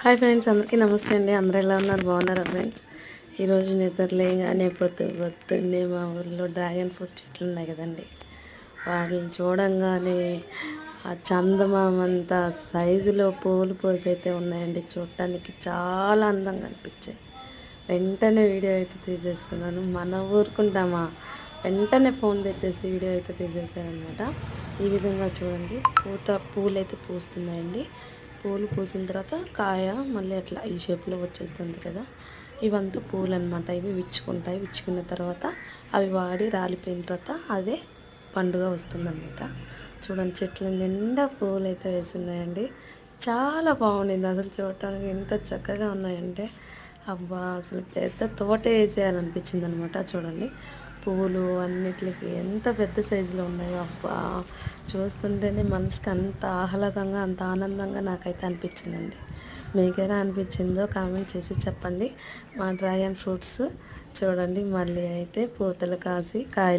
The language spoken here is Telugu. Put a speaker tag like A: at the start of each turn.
A: హాయ్ ఫ్రెండ్స్, అందరికీ నమస్తే అండి. అందరూ ఎలా ఉన్నారు? బాగున్నారా ఫ్రెండ్స్? ఈరోజు నిద్రలేగానే పొద్దున్నే మా ఊర్లో డ్రాగన్ ఫ్రూట్ చెట్లు ఉన్నాయి కదండి, వాటిని చూడంగానే ఆ చందమామంత సైజులో పూలు పోసైతే ఉన్నాయండి. చూడటానికి చాలా అందంగా అనిపించాయి. వెంటనే వీడియో అయితే తీసేసుకున్నాను. మన ఊరుకుంటామా, వెంటనే ఫోన్ తెచ్చేసి వీడియో అయితే తీసేసానమాట. ఈ విధంగా చూడండి, పూలు అయితే పూస్తున్నాయండి. పూలు పూసిన తర్వాత కాయ మళ్ళీ అట్లా ఈ షేప్లో వచ్చేస్తుంది కదా. ఇవంతా పూలు అనమాట. ఇవి విచ్చుకుంటాయి. విచ్చుకున్న తర్వాత అవి వాడి రాలిపోయిన తర్వాత అదే పండుగ వస్తుందన్నమాట. చూడండి, చెట్ల నిండా పూలు అయితే వేస్తున్నాయండి. చాలా బాగుండింది అసలు. చూడటానికి ఎంత చక్కగా ఉన్నాయంటే అబ్బా, అసలు పెద్ద తోట వేసేయాలనిపించింది అనమాట. చూడండి, పువ్వులు అన్నిటికి ఎంత పెద్ద సైజులో ఉన్నాయో. అబ్బా, చూస్తుంటేనే మనసుకి అంత ఆహ్లాదంగా, అంత ఆనందంగా నాకైతే అనిపించిందండి. మీకైనా అనిపించిందో కామెంట్ చేసి చెప్పండి. మా డ్రాగన్ ఫ్రూట్స్ చూడండి, మళ్ళీ అయితే పూతలు కాసి కాయలు